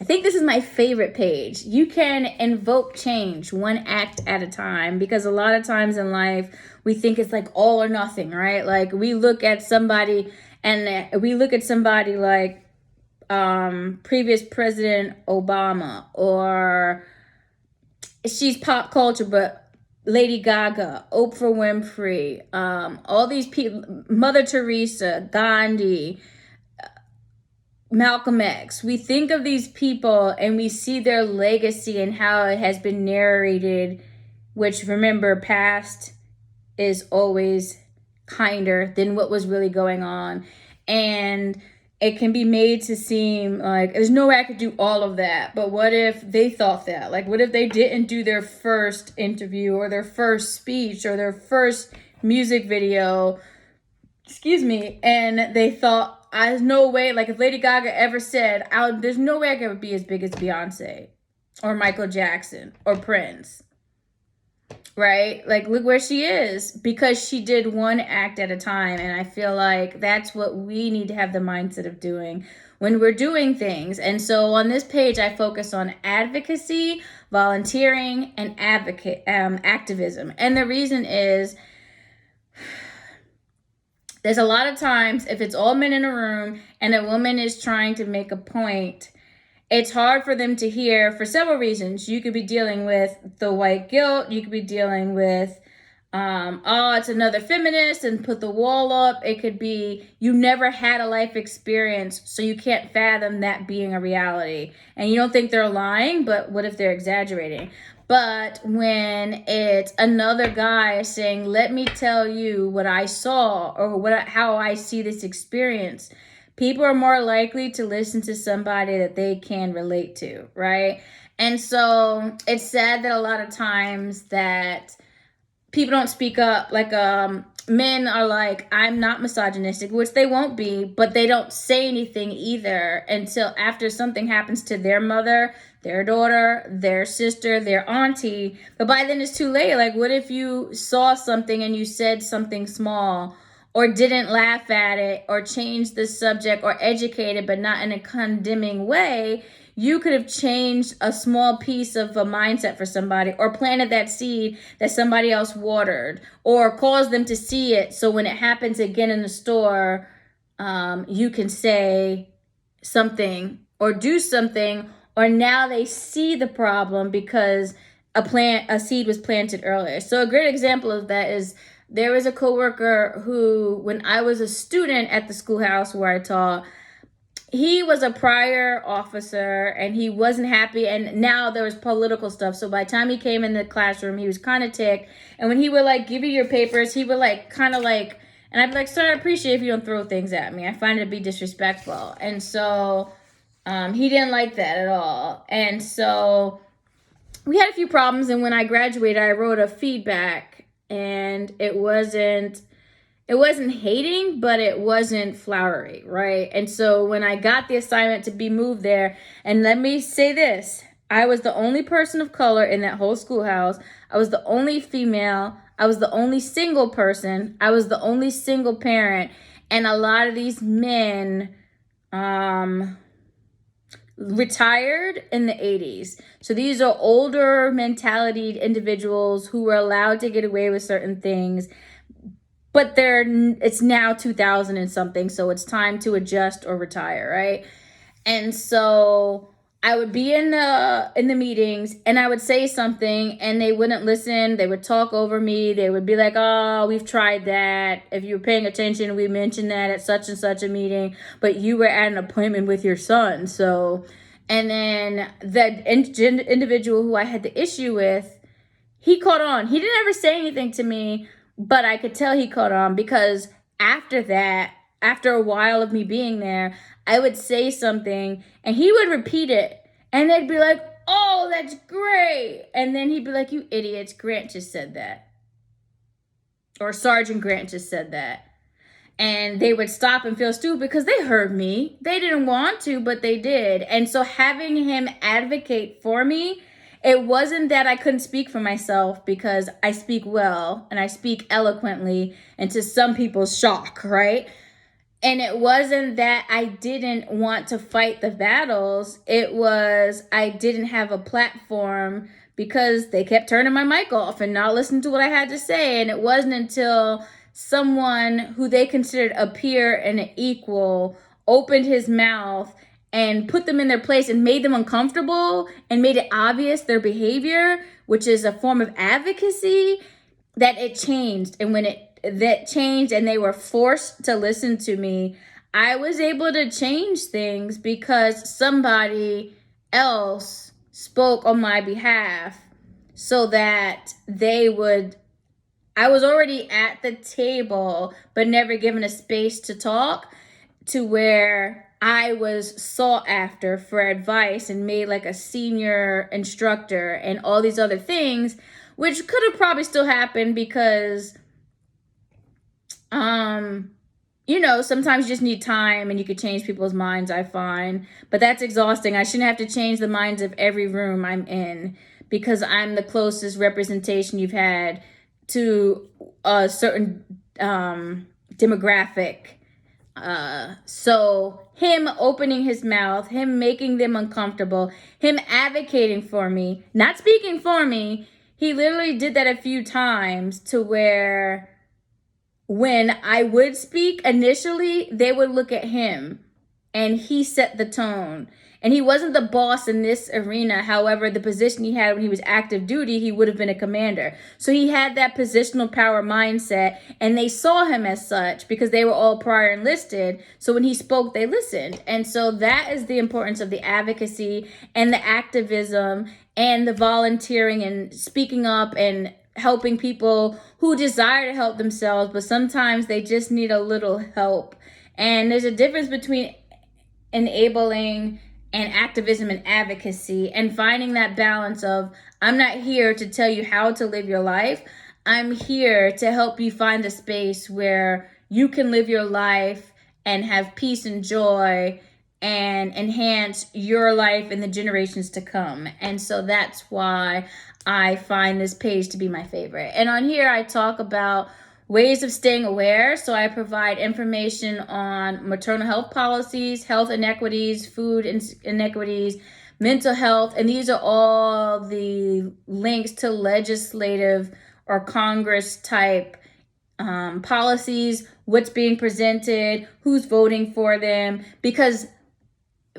I think this is my favorite page. You can invoke change one act at a time, because a lot of times in life we think it's like all or nothing, right? Like we look at somebody like previous President Obama, or she's pop culture, but Lady Gaga, Oprah Winfrey, all these people, Mother Teresa, Gandhi, Malcolm X. We think of these people and we see their legacy and how it has been narrated, which, remember, past is always kinder than what was really going on. And it can be made to seem like there's no way I could do all of that. But what if they thought that? Like, what if they didn't do their first interview or their first speech or their first music video, and they thought, there's no way, like if Lady Gaga ever said, there's no way I could ever be as big as Beyonce or Michael Jackson or Prince, right? Like, look where she is, because she did one act at a time. And I feel like that's what we need to have the mindset of doing when we're doing things. And so on this page, I focus on advocacy, volunteering, and activism. And the reason is, there's a lot of times, if it's all men in a room and a woman is trying to make a point, it's hard for them to hear for several reasons. You could be dealing with the white guilt. You could be dealing with, it's another feminist and put the wall up. It could be you never had a life experience, so you can't fathom that being a reality. And you don't think they're lying, but what if they're exaggerating? But when it's another guy saying, let me tell you what I saw or how I see this experience, people are more likely to listen to somebody that they can relate to, right? And so it's sad that a lot of times that people don't speak up. Like men are like, I'm not misogynistic, which they won't be, but they don't say anything either until after something happens to their mother, their daughter, their sister, their auntie. But by then it's too late. Like, what if you saw something and you said something small, or didn't laugh at it, or change the subject, or educate it, but not in a condemning way? You could have changed a small piece of a mindset for somebody, or planted that seed that somebody else watered, or caused them to see it. So when it happens again in the store, you can say something or do something, or now they see the problem because a seed was planted earlier. So a great example of that is, there was a coworker who, when I was a student at the schoolhouse where I taught, he was a prior officer and he wasn't happy, and now there was political stuff. So by the time he came in the classroom, he was kind of ticked. And when he would like give you your papers, he would like kind of like, and I'd be like, sir, I appreciate if you don't throw things at me. I find it to be disrespectful. And so he didn't like that at all. And so we had a few problems. And when I graduated, I wrote a feedback, and it wasn't hating, but it wasn't flowery, right? And so when I got the assignment to be moved there, and let me say this, I was the only person of color in that whole schoolhouse. I was the only female. I was the only single person. I was the only single parent. And a lot of these men retired in the 80s. So these are older mentality individuals who were allowed to get away with certain things. But it's now 2000 and something, so it's time to adjust or retire, right? And so I would be in the meetings, and I would say something, and they wouldn't listen. They would talk over me. They would be like, "Oh, we've tried that. If you were paying attention, we mentioned that at such and such a meeting, but you were at an appointment with your son." So, and then the individual who I had the issue with, he caught on. He didn't ever say anything to me, but I could tell he caught on, because after that, after a while of me being there, I would say something and he would repeat it, and they'd be like, "Oh, that's great." And then he'd be like, "You idiots, Grant just said that." Or Sergeant Grant just said that. And they would stop and feel stupid because they heard me. They didn't want to, but they did. And so having him advocate for me, it wasn't that I couldn't speak for myself, because I speak well and I speak eloquently, and to some people's shock, right? And it wasn't that I didn't want to fight the battles. It was I didn't have a platform because they kept turning my mic off and not listening to what I had to say. And it wasn't until someone who they considered a peer and an equal opened his mouth and put them in their place and made them uncomfortable and made it obvious their behavior, which is a form of advocacy, that it changed. And when that changed and they were forced to listen to me, I was able to change things because somebody else spoke on my behalf so that I was already at the table, but never given a space to talk, to where I was sought after for advice and made like a senior instructor and all these other things, which could have probably still happened because, sometimes you just need time and you could change people's minds, I find. But that's exhausting. I shouldn't have to change the minds of every room I'm in because I'm the closest representation you've had to a certain demographic. So him opening his mouth, him making them uncomfortable, him advocating for me, not speaking for me. He literally did that a few times to where when I would speak initially, they would look at him and he set the tone. And he wasn't the boss in this arena. However, the position he had when he was active duty, he would have been a commander. So he had that positional power mindset, and they saw him as such because they were all prior enlisted. So when he spoke, they listened. And so that is the importance of the advocacy and the activism and the volunteering and speaking up and helping people who desire to help themselves, but sometimes they just need a little help. And there's a difference between enabling and activism and advocacy, and finding that balance of, I'm not here to tell you how to live your life. I'm here to help you find a space where you can live your life and have peace and joy and enhance your life and the generations to come. And so that's why I find this page to be my favorite. And on here, I talk about ways of staying aware. So I provide information on maternal health policies, health inequities, food inequities, mental health. And these are all the links to legislative or Congress type policies, what's being presented, who's voting for them, because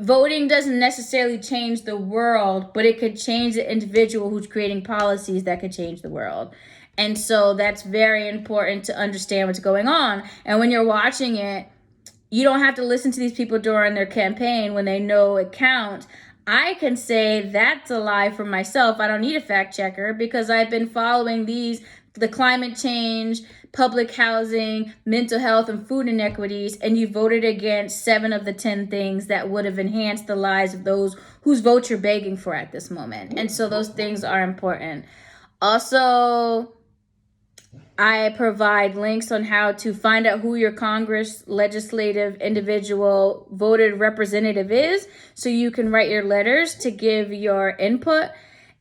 voting doesn't necessarily change the world, but it could change the individual who's creating policies that could change the world. And so that's very important to understand what's going on. And when you're watching it, you don't have to listen to these people during their campaign when they know it counts. I can say that's a lie for myself. I don't need a fact checker because I've been following the climate change, public housing, mental health, and food inequities, and you voted against 7 of the 10 things that would have enhanced the lives of those whose votes you're begging for at this moment. And so those things are important. Also, I provide links on how to find out who your Congress legislative individual voted representative is, so you can write your letters to give your input.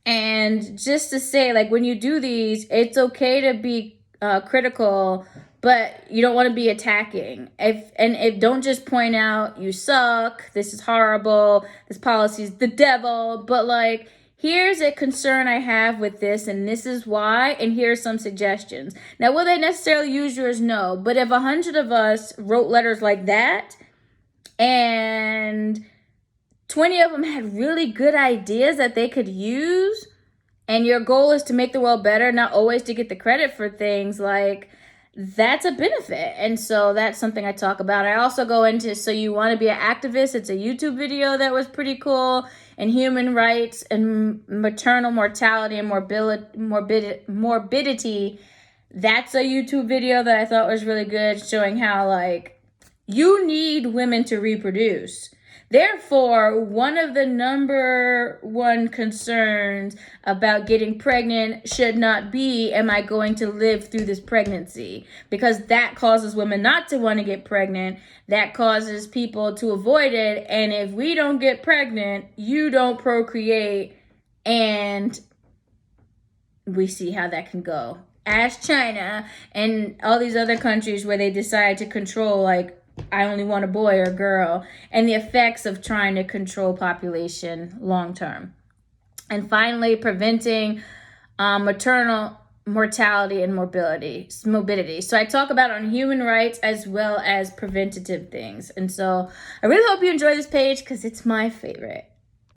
And just to say, like, when you do these, it's okay to be critical, but you don't want to be attacking. If don't just point out, you suck, this is horrible, this policy is the devil, but like, here's a concern I have with this, and this is why, and here's some suggestions. Now, will they necessarily use yours? No. But if 100 of us wrote letters like that, and 20 of them had really good ideas that they could use, and your goal is to make the world better, not always to get the credit for things, like, that's a benefit. And so that's something I talk about. I also go into, so you want to be an activist, it's a YouTube video that was pretty cool, and human rights and maternal mortality and morbidity. That's a YouTube video that I thought was really good, showing how, like, you need women to reproduce. Therefore, one of the number one concerns about getting pregnant should not be, am I going to live through this pregnancy? Because that causes women not to want to get pregnant. That causes people to avoid it. And if we don't get pregnant, you don't procreate. And we see how that can go. Ask China and all these other countries where they decide to control, like, I only want a boy or a girl, and the effects of trying to control population long term. And finally, preventing maternal mortality and morbidity. So I talk about on human rights as well as preventative things. And so I really hope you enjoy this page because it's my favorite.